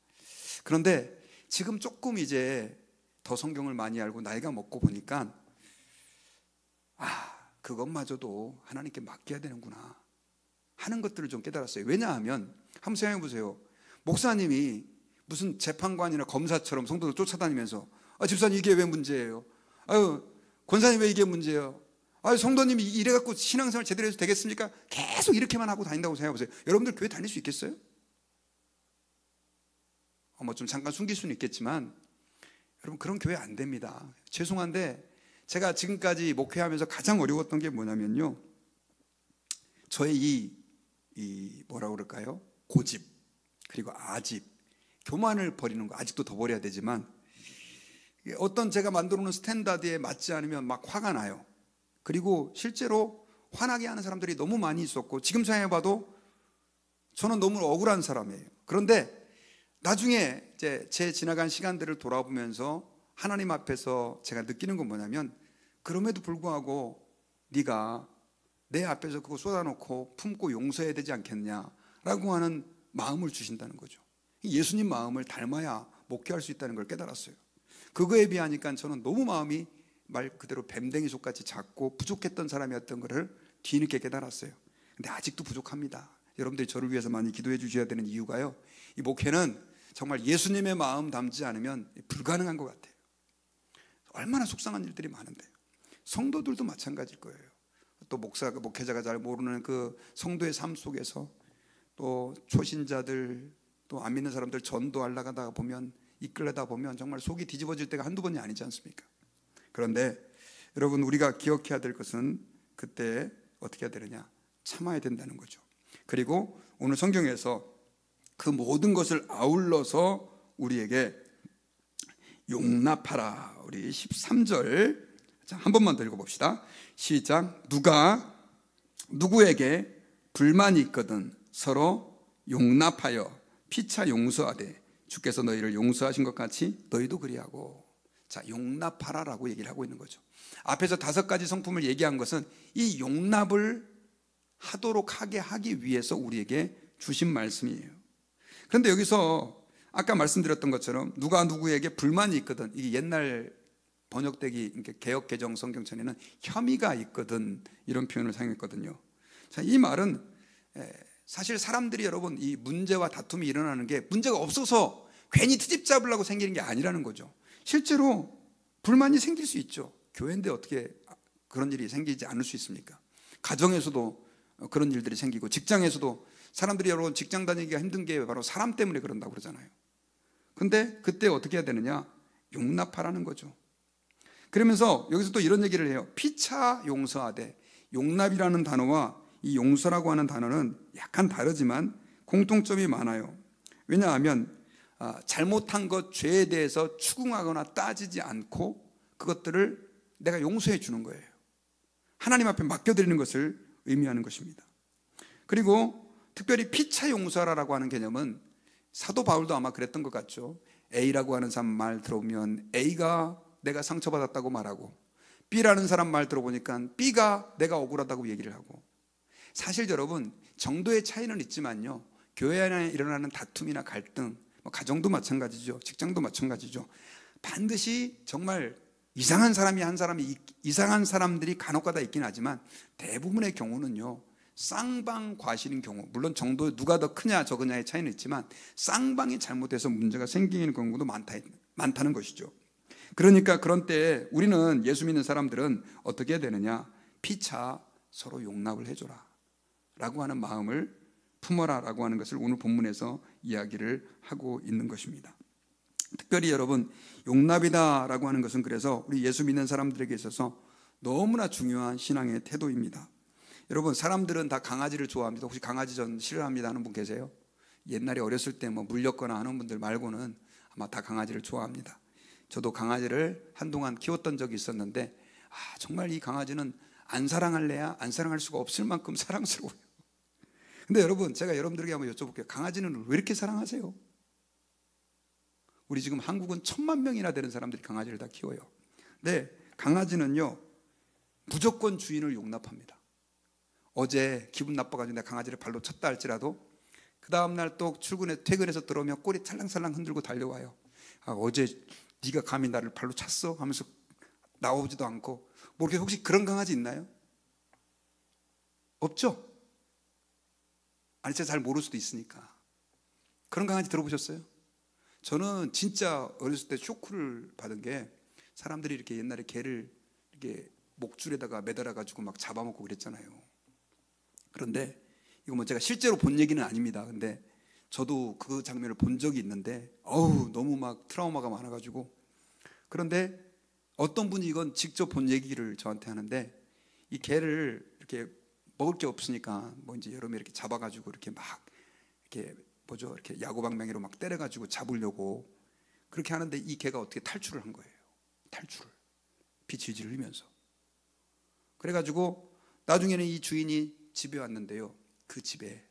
그런데 지금 조금 이제 더 성경을 많이 알고 나이가 먹고 보니까 그것마저도 하나님께 맡겨야 되는구나 하는 것들을 좀 깨달았어요. 왜냐하면 한번 생각해 보세요. 목사님이 무슨 재판관이나 검사처럼 성도들 쫓아다니면서 집사님 이게 왜 문제예요? 권사님 왜 이게 문제예요? 성도님이 이래갖고 신앙생활 제대로 해서 되겠습니까? 계속 이렇게만 하고 다닌다고 생각해 보세요. 여러분들 교회 다닐 수 있겠어요? 뭐 좀 잠깐 숨길 수는 있겠지만 여러분 그런 교회 안 됩니다. 죄송한데 제가 지금까지 목회하면서 가장 어려웠던 게 뭐냐면요, 저의 이 뭐라고 그럴까요? 고집 그리고 아집, 교만을 버리는 거, 아직도 더 버려야 되지만, 어떤 제가 만들어 놓은 스탠다드에 맞지 않으면 막 화가 나요. 그리고 실제로 화나게 하는 사람들이 너무 많이 있었고, 지금 생각해봐도 저는 너무 억울한 사람이에요. 그런데 나중에 이제 제 지나간 시간들을 돌아보면서 하나님 앞에서 제가 느끼는 건 뭐냐면, 그럼에도 불구하고 네가 내 앞에서 그거 쏟아놓고 품고 용서해야 되지 않겠냐라고 하는 마음을 주신다는 거죠. 예수님 마음을 닮아야 목회할 수 있다는 걸 깨달았어요. 그거에 비하니까 저는 너무 마음이 말 그대로 뱀댕이 속같이 작고 부족했던 사람이었던 것을 뒤늦게 깨달았어요. 근데 아직도 부족합니다. 여러분들이 저를 위해서 많이 기도해 주셔야 되는 이유가요, 이 목회는 정말 예수님의 마음 담지 않으면 불가능한 것 같아요. 얼마나 속상한 일들이 많은데요. 성도들도 마찬가지일 거예요. 또 목회자가 잘 모르는 그 성도의 삶 속에서 또 초신자들, 또 안 믿는 사람들 전도하려다 보면, 이끌려다 보면 정말 속이 뒤집어질 때가 한두 번이 아니지 않습니까? 그런데 여러분, 우리가 기억해야 될 것은 그때 어떻게 해야 되느냐? 참아야 된다는 거죠. 그리고 오늘 성경에서 그 모든 것을 아울러서 우리에게 용납하라. 우리 13절 한 번만 더 읽어봅시다. 시작. 누가 누구에게 불만이 있거든 서로 용납하여 피차 용서하되 주께서 너희를 용서하신 것 같이 너희도 그리하고. 자, 용납하라라고 얘기를 하고 있는 거죠. 앞에서 5가지 성품을 얘기한 것은 이 용납을 하도록 하게 하기 위해서 우리에게 주신 말씀이에요. 그런데 여기서 아까 말씀드렸던 것처럼 누가 누구에게 불만이 있거든, 이게 옛날 번역되기 개역 개정 성경전에는 혐의가 있거든 이런 표현을 사용했거든요. 자, 이 말은 사실 사람들이 여러분 이 문제와 다툼이 일어나는 게 문제가 없어서 괜히 트집 잡으려고 생기는 게 아니라는 거죠. 실제로 불만이 생길 수 있죠. 교회인데 어떻게 그런 일이 생기지 않을 수 있습니까? 가정에서도 그런 일들이 생기고, 직장에서도 사람들이 여러분 직장 다니기가 힘든 게 바로 사람 때문에 그런다고 그러잖아요. 근데 그때 어떻게 해야 되느냐? 용납하라는 거죠. 그러면서 여기서 또 이런 얘기를 해요. 피차 용서하되. 용납이라는 단어와 이 용서라고 하는 단어는 약간 다르지만 공통점이 많아요. 왜냐하면 잘못한 것, 죄에 대해서 추궁하거나 따지지 않고 그것들을 내가 용서해 주는 거예요. 하나님 앞에 맡겨드리는 것을 의미하는 것입니다. 그리고 특별히 피차 용서라고 하는 개념은 사도 바울도 아마 그랬던 것 같죠. A라고 하는 사람 말 들어보면 A가 내가 상처받았다고 말하고, B라는 사람 말 들어보니까 B가 내가 억울하다고 얘기를 하고. 사실 여러분, 정도의 차이는 있지만요, 교회 안에 일어나는 다툼이나 갈등, 가정도 마찬가지죠, 직장도 마찬가지죠. 반드시 정말 이상한 사람들이 간혹가다 있긴 하지만 대부분의 경우는요, 쌍방과실인 경우, 물론 정도 누가 더 크냐 적으냐의 차이는 있지만 쌍방이 잘못해서 문제가 생기는 경우도 많다는 것이죠. 그러니까 그런 때에 우리는, 예수 믿는 사람들은 어떻게 해야 되느냐? 피차 서로 용납을 해줘라 라고 하는 마음을 품어라 라고 하는 것을 오늘 본문에서 이야기를 하고 있는 것입니다. 특별히 여러분, 용납이다 라고 하는 것은 그래서 우리 예수 믿는 사람들에게 있어서 너무나 중요한 신앙의 태도입니다. 여러분, 사람들은 다 강아지를 좋아합니다. 혹시 강아지 전 싫어합니다 하는 분 계세요? 옛날에 어렸을 때 물렸거나 하는 분들 말고는 아마 다 강아지를 좋아합니다. 저도 강아지를 한동안 키웠던 적이 있었는데, 정말 이 강아지는 안 사랑할래야 안 사랑할 수가 없을 만큼 사랑스러워요. 근데 여러분, 제가 여러분들에게 한번 여쭤볼게요. 강아지는 왜 이렇게 사랑하세요? 우리 지금 한국은 1000만 명이나 되는 사람들이 강아지를 다 키워요. 근데 강아지는요, 무조건 주인을 용납합니다. 어제 기분 나빠가지고 내가 강아지를 발로 쳤다 할지라도 그 다음날 또 퇴근해서 들어오면 꼬리 찰랑찰랑 흔들고 달려와요. 어제 네가 감히 나를 발로 찼어? 하면서 나오지도 않고. 혹시 그런 강아지 있나요? 없죠? 아니, 제가 잘 모를 수도 있으니까. 그런 강아지 들어보셨어요? 저는 진짜 어렸을 때 쇼크를 받은 게, 사람들이 이렇게 옛날에 개를 이렇게 목줄에다가 매달아가지고 막 잡아먹고 그랬잖아요. 그런데 이거 제가 실제로 본 얘기는 아닙니다. 근데 저도 그 장면을 본 적이 있는데, 너무 막 트라우마가 많아가지고. 그런데 어떤 분이 이건 직접 본 얘기를 저한테 하는데, 이 개를 이렇게 먹을 게 없으니까 이제 여름에 이렇게 잡아가지고 이렇게 막 이렇게 뭐죠? 이렇게 야구방망이로 막 때려가지고 잡으려고 그렇게 하는데 이 개가 어떻게 탈출을 한 거예요. 탈출을. 피 질질 흘리면서. 그래가지고 나중에는 이 주인이 집에 왔는데요. 그 집에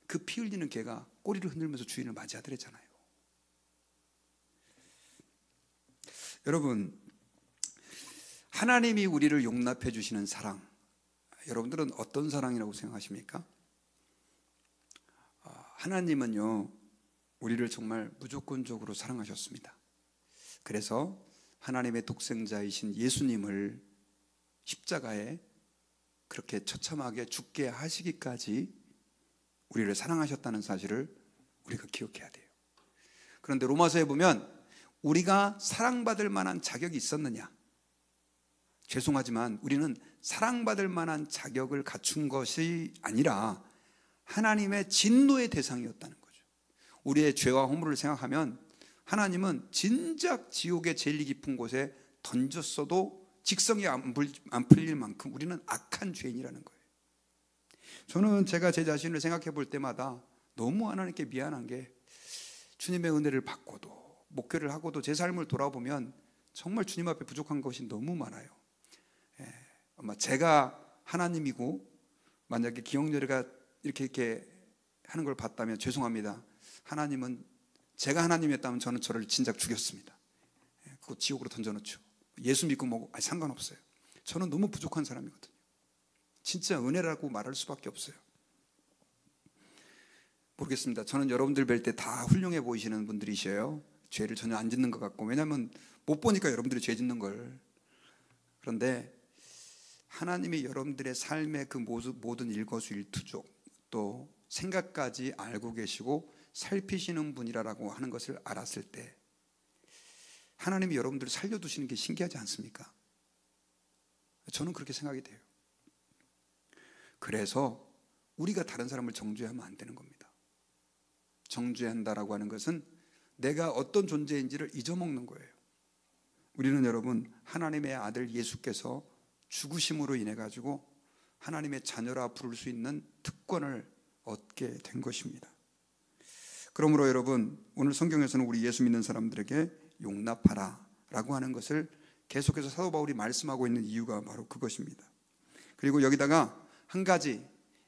그 피 흘리는 개가 꼬리를 흔들면서 주인을 맞이하더랬잖아요. 여러분, 하나님이 우리를 용납해 주시는 사랑, 여러분들은 어떤 사랑이라고 생각하십니까? 하나님은요, 우리를 정말 무조건적으로 사랑하셨습니다. 그래서 하나님의 독생자이신 예수님을 십자가에 그렇게 처참하게 죽게 하시기까지 우리를 사랑하셨다는 사실을 우리가 기억해야 돼요. 그런데 로마서에 보면 우리가 사랑받을 만한 자격이 있었느냐? 죄송하지만 우리는 사랑받을 만한 자격을 갖춘 것이 아니라 하나님의 진노의 대상이었다는 거죠. 우리의 죄와 허물을 생각하면 하나님은 진작 지옥의 제일 깊은 곳에 던졌어도 직성이 안 풀릴 만큼 우리는 악한 죄인이라는 거예요. 저는 제가 제 자신을 생각해 볼 때마다 너무 하나님께 미안한 게 주님의 은혜를 받고도 목회를 하고도 제 삶을 돌아보면 정말 주님 앞에 부족한 것이 너무 많아요. 아마 제가 하나님이고 만약에 기억력이가 이렇게 하는 걸 봤다면 죄송합니다. 하나님은 제가 하나님이었다면 저는 저를 진작 죽였습니다. 그거 지옥으로 던져놓죠. 예수 믿고 뭐 상관없어요. 저는 너무 부족한 사람이거든요. 진짜 은혜라고 말할 수밖에 없어요. 모르겠습니다. 저는 여러분들 뵐 때 다 훌륭해 보이시는 분들이셔요. 죄를 전혀 안 짓는 것 같고, 왜냐하면 못 보니까 여러분들이 죄 짓는 걸. 그런데 하나님이 여러분들의 삶의 그 모든 일거수일투족 또 생각까지 알고 계시고 살피시는 분이라고 하는 것을 알았을 때 하나님이 여러분들을 살려두시는 게 신기하지 않습니까? 저는 그렇게 생각이 돼요. 그래서 우리가 다른 사람을 정죄하면 안 되는 겁니다. 정죄한다라고 하는 것은 내가 어떤 존재인지를 잊어먹는 거예요. 우리는 여러분 하나님의 아들 예수께서 죽으심으로 인해 가지고 하나님의 자녀라 부를 수 있는 특권을 얻게 된 것입니다. 그러므로 여러분 오늘 성경에서는 우리 예수 믿는 사람들에게 용납하라 라고 하는 것을 계속해서 사도 바울이 말씀하고 있는 이유가 바로 그것입니다. 그리고 여기다가 한 가지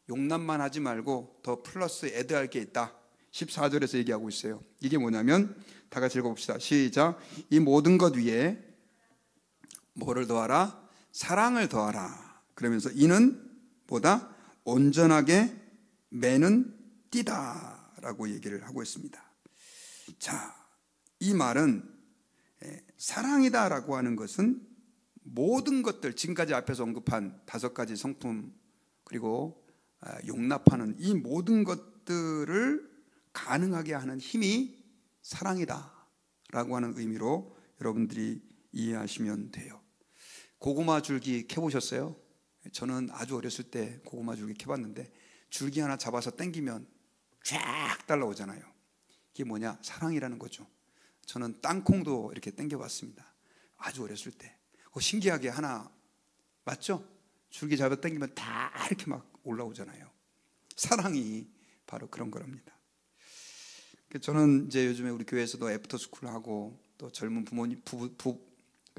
용납만 하지 말고 더 플러스 애드할 게 있다. 14절에서 얘기하고 있어요. 이게 뭐냐면 다 같이 읽어봅시다. 시작. 이 모든 것 위에 뭐를 더하라? 사랑을 더하라. 그러면서 이는 뭐다? 온전하게 매는 띠다 라고 얘기를 하고 있습니다. 자, 이 말은 사랑이다 라고 하는 것은 모든 것들, 지금까지 앞에서 언급한 5가지 성품 그리고 용납하는 이 모든 것들을 가능하게 하는 힘이 사랑이다 라고 하는 의미로 여러분들이 이해하시면 돼요. 고구마 줄기 캐보셨어요? 저는 아주 어렸을 때 고구마 줄기 캐봤는데 줄기 하나 잡아서 당기면 쫙 달라오잖아요. 이게 뭐냐? 사랑이라는 거죠. 저는 땅콩도 이렇게 당겨봤습니다. 아주 어렸을 때. 신기하게 하나 맞죠? 줄기 잡아 당기면 다 이렇게 막 올라오잖아요. 사랑이 바로 그런 거랍니다. 저는 이제 요즘에 우리 교회에서도 애프터스쿨 하고 또 젊은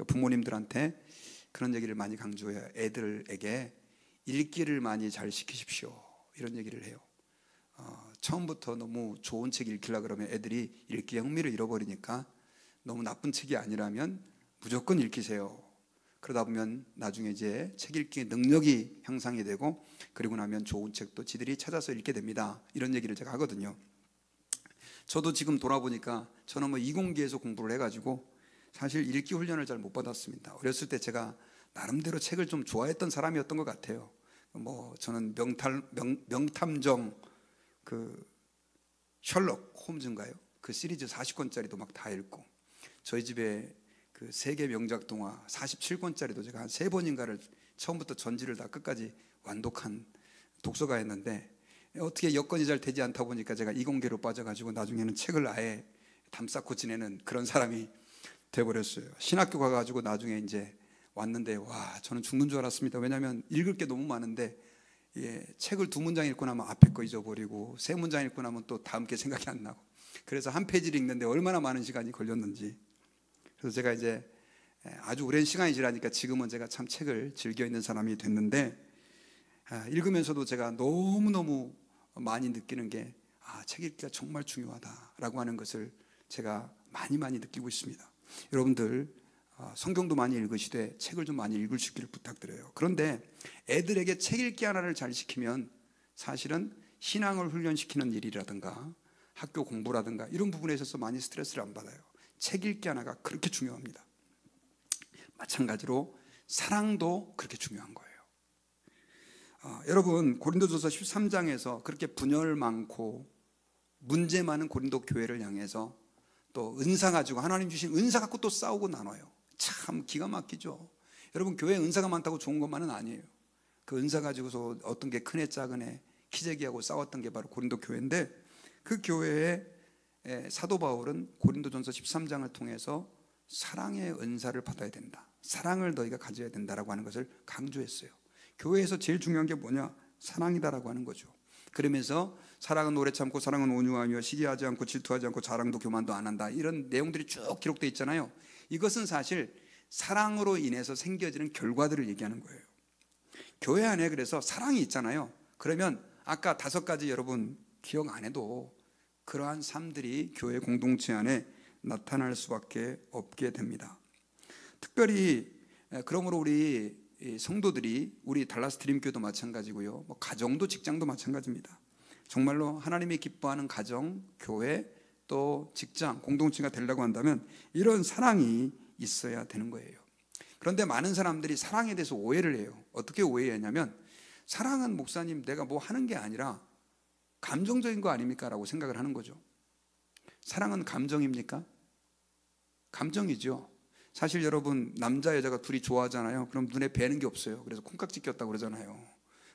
부모님들한테 그런 얘기를 많이 강조해요. 애들에게 읽기를 많이 잘 시키십시오. 이런 얘기를 해요. 처음부터 너무 좋은 책 읽히려고 그러면 애들이 읽기의 흥미를 잃어버리니까 너무 나쁜 책이 아니라면 무조건 읽히세요. 그러다 보면 나중에 이제 책 읽기의 능력이 향상이 되고 그리고 나면 좋은 책도 지들이 찾아서 읽게 됩니다. 이런 얘기를 제가 하거든요. 저도 지금 돌아보니까 저는 뭐 이공계에서 공부를 해가지고 사실 읽기 훈련을 잘 못 받았습니다. 어렸을 때 제가 나름대로 책을 좀 좋아했던 사람이었던 것 같아요. 뭐 저는 명탐정 그 셜록 홈즈인가요? 그 시리즈 40권짜리도 막 다 읽고 저희 집에 그 세계 명작 동화 47권짜리도 제가 한 3번인가를 처음부터 전지를 다 끝까지 완독한 독서가였는데 어떻게 여건이 잘 되지 않다 보니까 제가 이공계로 빠져가지고 나중에는 책을 아예 담쌓고 지내는 그런 사람이 돼버렸어요. 신학교 가가지고 나중에 이제 왔는데 와 저는 죽는 줄 알았습니다. 왜냐하면 읽을 게 너무 많은데 책을 2문장 읽고 나면 앞에 거 잊어버리고 3문장 읽고 나면 또 다음 게 생각이 안 나고, 그래서 한 페이지를 읽는데 얼마나 많은 시간이 걸렸는지. 그래서 제가 이제 아주 오랜 시간이 지나니까 지금은 제가 참 책을 즐겨 읽는 사람이 됐는데, 읽으면서도 제가 너무너무 많이 느끼는 게 책 읽기가 정말 중요하다라고 하는 것을 제가 많이 느끼고 있습니다. 여러분들 성경도 많이 읽으시되 책을 좀 많이 읽으시기를 부탁드려요. 그런데 애들에게 책 읽기 하나를 잘 시키면 사실은 신앙을 훈련시키는 일이라든가 학교 공부라든가 이런 부분에 있어서 많이 스트레스를 안 받아요. 책 읽기 하나가 그렇게 중요합니다. 마찬가지로 사랑도 그렇게 중요한 거예요. 여러분, 고린도전서 13장에서 그렇게 분열 많고 문제 많은 고린도 교회를 향해서 또 은사 가지고, 하나님 주신 은사 갖고 또 싸우고 나눠요. 참 기가 막히죠. 여러분, 교회에 은사가 많다고 좋은 것만은 아니에요. 그 은사 가지고서 어떤 게 큰애 작은애 키재기하고 싸웠던 게 바로 고린도 교회인데, 그 교회에 사도 바울은 고린도전서 13장을 통해서 사랑의 은사를 받아야 된다, 사랑을 너희가 가져야 된다라고 하는 것을 강조했어요. 교회에서 제일 중요한 게 뭐냐? 사랑이다라고 하는 거죠. 그러면서 사랑은 오래 참고, 사랑은 온유하며, 시기하지 않고, 질투하지 않고, 자랑도 교만도 안 한다, 이런 내용들이 쭉 기록되어 있잖아요. 이것은 사실 사랑으로 인해서 생겨지는 결과들을 얘기하는 거예요. 교회 안에 그래서 사랑이 있잖아요. 그러면 아까 5가지 여러분 기억 안 해도 그러한 삶들이 교회 공동체 안에 나타날 수밖에 없게 됩니다. 특별히 그러므로 우리 성도들이, 우리 달라스 드림교도 마찬가지고요, 가정도 직장도 마찬가지입니다. 정말로 하나님이 기뻐하는 가정, 교회, 또 직장, 공동체가 되려고 한다면 이런 사랑이 있어야 되는 거예요. 그런데 많은 사람들이 사랑에 대해서 오해를 해요. 어떻게 오해하냐면, 사랑은 목사님 내가 뭐 하는 게 아니라 감정적인 거 아닙니까? 라고 생각을 하는 거죠. 사랑은 감정입니까? 감정이죠. 사실 여러분, 남자 여자가 둘이 좋아하잖아요. 그럼 눈에 뵈는 게 없어요. 그래서 콩깍지 꼈다고 그러잖아요.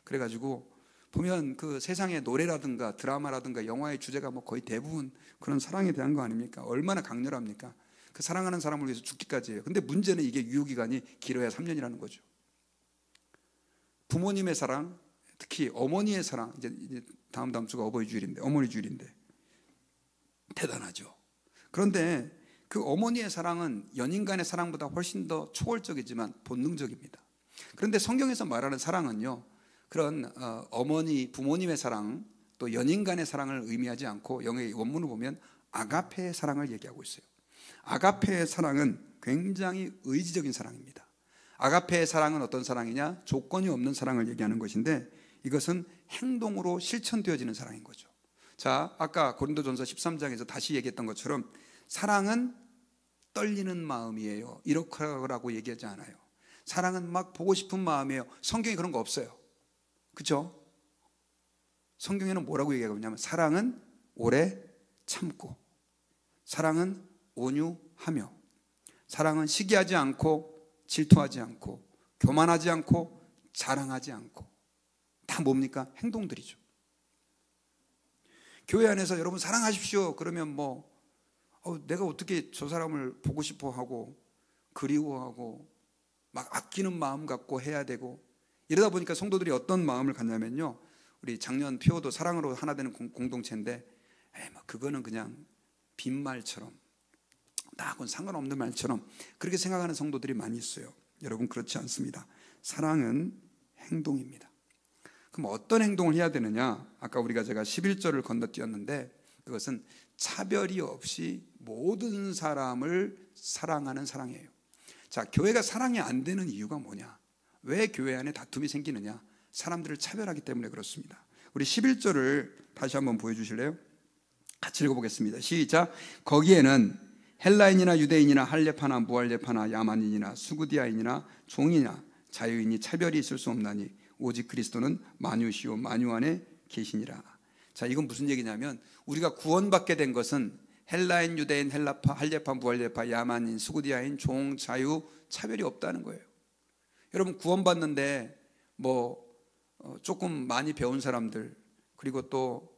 그래가지고 보면 그 세상의 노래라든가 드라마라든가 영화의 주제가 뭐 거의 대부분 그런 사랑에 대한 거 아닙니까? 얼마나 강렬합니까? 그 사랑하는 사람을 위해서 죽기까지 해요. 근데 문제는 이게 유효기간이 길어야 3년이라는 거죠. 부모님의 사랑, 특히 어머니의 사랑, 이제 다음 주가 어버이 주일인데, 어머니 주일인데 대단하죠. 그런데 그 어머니의 사랑은 연인 간의 사랑보다 훨씬 더 초월적이지만 본능적입니다. 그런데 성경에서 말하는 사랑은요, 그런 어머니, 부모님의 사랑, 또 연인 간의 사랑을 의미하지 않고 영의 원문을 보면 아가페의 사랑을 얘기하고 있어요. 아가페의 사랑은 굉장히 의지적인 사랑입니다. 아가페의 사랑은 어떤 사랑이냐? 조건이 없는 사랑을 얘기하는 것인데, 이것은 행동으로 실천되어지는 사랑인 거죠. 자, 아까 고린도전서 13장에서 다시 얘기했던 것처럼 사랑은 떨리는 마음이에요, 이렇게라고 얘기하지 않아요. 사랑은 막 보고 싶은 마음이에요. 성경에 그런 거 없어요. 그렇죠? 성경에는 뭐라고 얘기하고 있냐면, 사랑은 오래 참고, 사랑은 온유하며, 사랑은 시기하지 않고, 질투하지 않고, 교만하지 않고, 자랑하지 않고. 다 뭡니까? 행동들이죠. 교회 안에서 여러분 사랑하십시오 그러면 내가 어떻게 저 사람을 보고 싶어 하고 그리워하고 막 아끼는 마음 갖고 해야 되고, 이러다 보니까 성도들이 어떤 마음을 갖냐면요, 우리 작년 표어도 사랑으로 하나 되는 공동체인데, 그거는 그냥 빈말처럼, 나하고는 상관없는 말처럼 그렇게 생각하는 성도들이 많이 있어요. 여러분, 그렇지 않습니다. 사랑은 행동입니다. 그럼 어떤 행동을 해야 되느냐? 아까 제가 11절을 건너뛰었는데, 그것은 차별이 없이 모든 사람을 사랑하는 사랑이에요. 자, 교회가 사랑이 안 되는 이유가 뭐냐? 왜 교회 안에 다툼이 생기느냐? 사람들을 차별하기 때문에 그렇습니다. 우리 11절을 다시 한번 보여주실래요? 같이 읽어보겠습니다. 시작. 거기에는 헬라인이나 유대인이나 할례파나 무할례파나 야만인이나 수구디아인이나 종이나 자유인이 차별이 있을 수 없나니 오직 그리스도는 만유시오 만유 안에 계시니라. 자, 이건 무슨 얘기냐면, 우리가 구원받게 된 것은 헬라인, 유대인, 헬라파, 할례파, 무할례파, 야만인, 수구디아인, 종, 자유, 차별이 없다는 거예요. 여러분, 구원받는데 조금 많이 배운 사람들, 그리고 또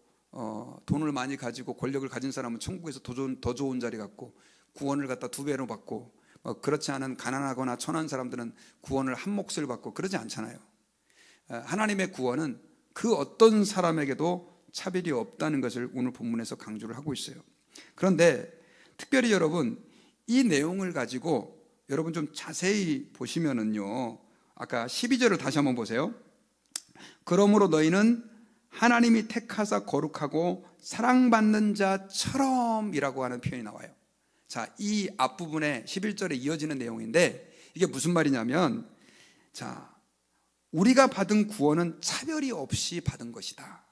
돈을 많이 가지고 권력을 가진 사람은 천국에서 더 좋은 자리 갖고 구원을 갖다 2배로 받고, 그렇지 않은 가난하거나 천한 사람들은 구원을 한 몫을 받고 그러지 않잖아요. 하나님의 구원은 그 어떤 사람에게도 차별이 없다는 것을 오늘 본문에서 강조를 하고 있어요. 그런데 특별히 여러분, 이 내용을 가지고 여러분 좀 자세히 보시면은요, 아까 12절을 다시 한번 보세요. 그러므로 너희는 하나님이 택하사 거룩하고 사랑받는 자처럼 이라고 하는 표현이 나와요. 자, 이 앞부분에 11절에 이어지는 내용인데 이게 무슨 말이냐면, 자, 우리가 받은 구원은 차별이 없이 받은 것이다.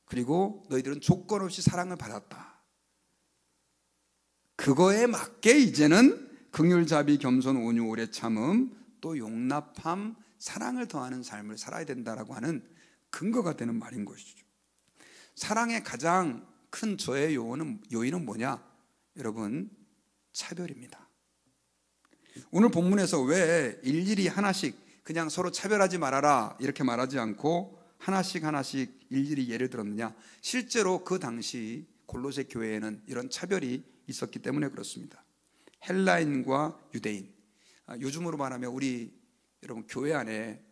그리고 너희들은 조건 없이 사랑을 받았다. 그거에 맞게 이제는 긍휼, 자비, 겸손, 온유, 오래 참음, 또 용납함, 사랑을 더하는 삶을 살아야 된다라고 하는 근거가 되는 말인 것이죠. 사랑의 가장 큰 저의 요인은 뭐냐? 여러분, 차별입니다. 오늘 본문에서 왜 일일이 하나씩 그냥 서로 차별하지 말아라 이렇게 말하지 않고 하나씩 일일이 예를 들었느냐? 실제로 그 당시 골로새 교회에는 이런 차별이 있었기 때문에 그렇습니다. 헬라인과 유대인, 요즘으로 말하면 우리 여러분 교회 안에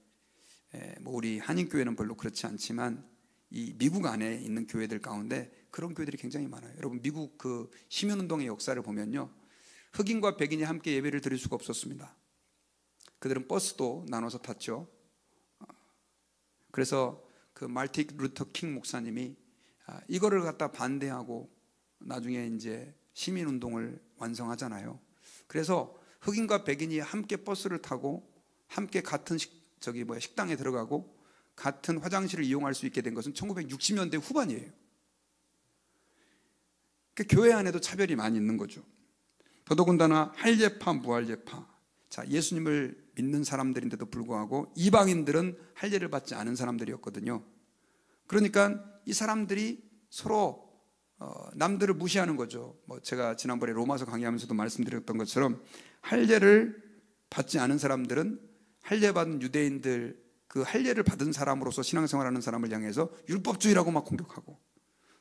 뭐 우리 한인교회는 별로 그렇지 않지만 이 미국 안에 있는 교회들 가운데 그런 교회들이 굉장히 많아요. 여러분, 미국 그 시민운동의 역사를 보면요, 흑인과 백인이 함께 예배를 드릴 수가 없었습니다. 그들은 버스도 나눠서 탔죠. 그래서 그 말틴 루터 킹 목사님이 이거를 갖다 반대하고 나중에 이제 시민운동을 완성하잖아요. 그래서 흑인과 백인이 함께 버스를 타고 함께 같은 식당에 들어가고 같은 화장실을 이용할 수 있게 된 것은 1960년대 후반이에요. 그러니까 교회 안에도 차별이 많이 있는 거죠. 더더군다나 할례파, 무할례파. 자, 예수님을 믿는 사람들인데도 불구하고 이방인들은 할례를 받지 않은 사람들이었거든요. 그러니까 이 사람들이 서로 남들을 무시하는 거죠. 뭐 제가 지난번에 로마서 강의하면서도 말씀드렸던 것처럼 할례를 받지 않은 사람들은 할례 받은 유대인들, 그 할례를 받은 사람으로서 신앙생활하는 사람을 향해서 율법주의라고 막 공격하고,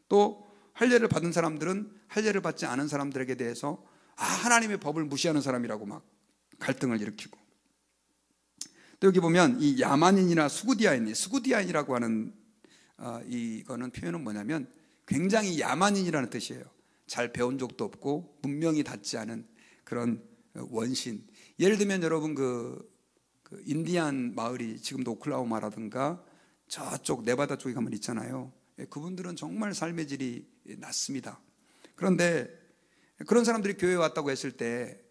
또 할례를 받은 사람들은 할례를 받지 않은 사람들에게 대해서 하나님의 법을 무시하는 사람이라고 막 갈등을 일으키고, 또 여기 보면 이 야만인이나 스구디아인이라고 하는 이거는 표현은 뭐냐면 굉장히 야만인이라는 뜻이에요. 잘 배운 적도 없고 문명이 닿지 않은 그런 원신. 예를 들면 여러분 그 인디안 마을이 지금도 오클라호마라든가 저쪽 네바다 쪽에 가면 있잖아요. 그분들은 정말 삶의 질이 낮습니다. 그런데 그런 사람들이 교회에 왔다고 했을 때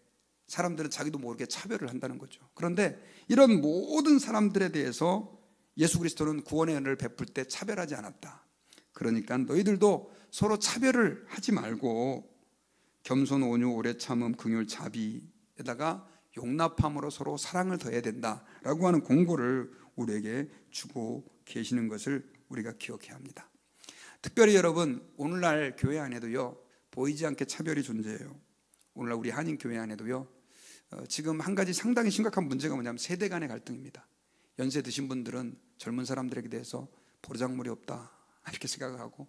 사람들은 자기도 모르게 차별을 한다는 거죠. 그런데 이런 모든 사람들에 대해서 예수 그리스도는 구원의 은혜를 베풀 때 차별하지 않았다. 그러니까 너희들도 서로 차별을 하지 말고 겸손, 온유, 오래 참음, 긍휼, 자비에다가 용납함으로 서로 사랑을 더해야 된다라고 하는 공고를 우리에게 주고 계시는 것을 우리가 기억해야 합니다. 특별히 여러분, 오늘날 교회 안에도요, 보이지 않게 차별이 존재해요. 오늘날 우리 한인교회 안에도요, 지금 한 가지 상당히 심각한 문제가 뭐냐면 세대 간의 갈등입니다. 연세 드신 분들은 젊은 사람들에게 대해서 버르장물이 없다 이렇게 생각을 하고,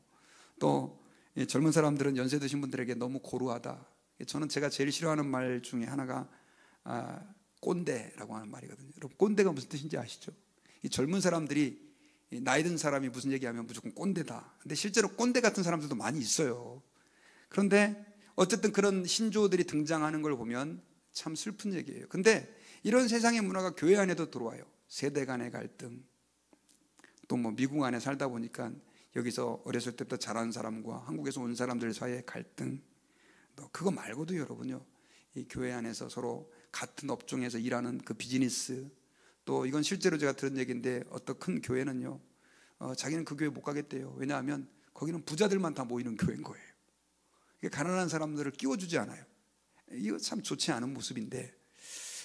또 젊은 사람들은 연세 드신 분들에게 너무 고루하다. 저는 제가 제일 싫어하는 말 중에 하나가 꼰대라고 하는 말이거든요. 여러분, 꼰대가 무슨 뜻인지 아시죠? 이 젊은 사람들이 나이 든 사람이 무슨 얘기하면 무조건 꼰대다. 근데 실제로 꼰대 같은 사람들도 많이 있어요. 그런데 어쨌든 그런 신조어들이 등장하는 걸 보면 참 슬픈 얘기예요. 근데 이런 세상의 문화가 교회 안에도 들어와요. 세대 간의 갈등, 또 뭐 미국 안에 살다 보니까 여기서 어렸을 때부터 자란 사람과 한국에서 온 사람들 사이의 갈등, 또 그거 말고도 여러분요, 이 교회 안에서 서로 같은 업종에서 일하는 그 비즈니스, 또 이건 실제로 제가 들은 얘기인데 어떤 큰 교회는요, 자기는 그 교회 못 가겠대요. 왜냐하면 거기는 부자들만 다 모이는 교회인 거예요. 가난한 사람들을 끼워주지 않아요. 이거 참 좋지 않은 모습인데,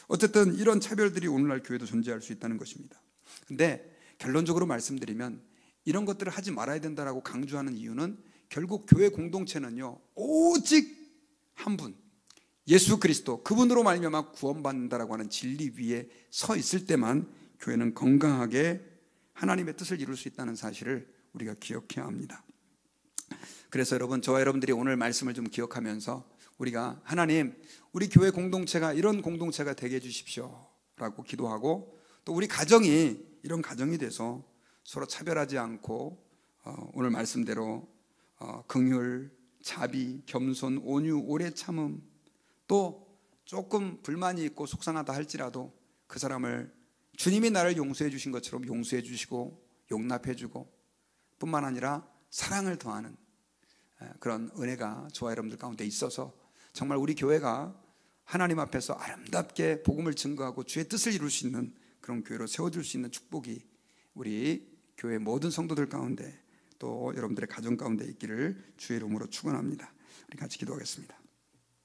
어쨌든 이런 차별들이 오늘날 교회도 존재할 수 있다는 것입니다. 근데 결론적으로 말씀드리면 이런 것들을 하지 말아야 된다라고 강조하는 이유는 결국 교회 공동체는요, 오직 한 분, 예수 그리스도, 그분으로 말미암아 구원받는다라고 하는 진리 위에 서 있을 때만 교회는 건강하게 하나님의 뜻을 이룰 수 있다는 사실을 우리가 기억해야 합니다. 그래서 여러분, 저와 여러분들이 오늘 말씀을 좀 기억하면서 우리가 하나님, 우리 교회 공동체가 이런 공동체가 되게 해주십시오 라고 기도하고, 또 우리 가정이 이런 가정이 돼서 서로 차별하지 않고 오늘 말씀대로 긍휼, 자비, 겸손, 온유, 오래 참음, 또 조금 불만이 있고 속상하다 할지라도 그 사람을 주님이 나를 용서해 주신 것처럼 용서해 주시고 용납해 주고 뿐만 아니라 사랑을 더하는 그런 은혜가 저와 여러분들 가운데 있어서 정말 우리 교회가 하나님 앞에서 아름답게 복음을 증거하고 주의 뜻을 이룰 수 있는 그런 교회로 세워줄 수 있는 축복이 우리 교회 모든 성도들 가운데 또 여러분들의 가정 가운데 있기를 주의 이름으로 축원합니다. 우리 같이 기도하겠습니다.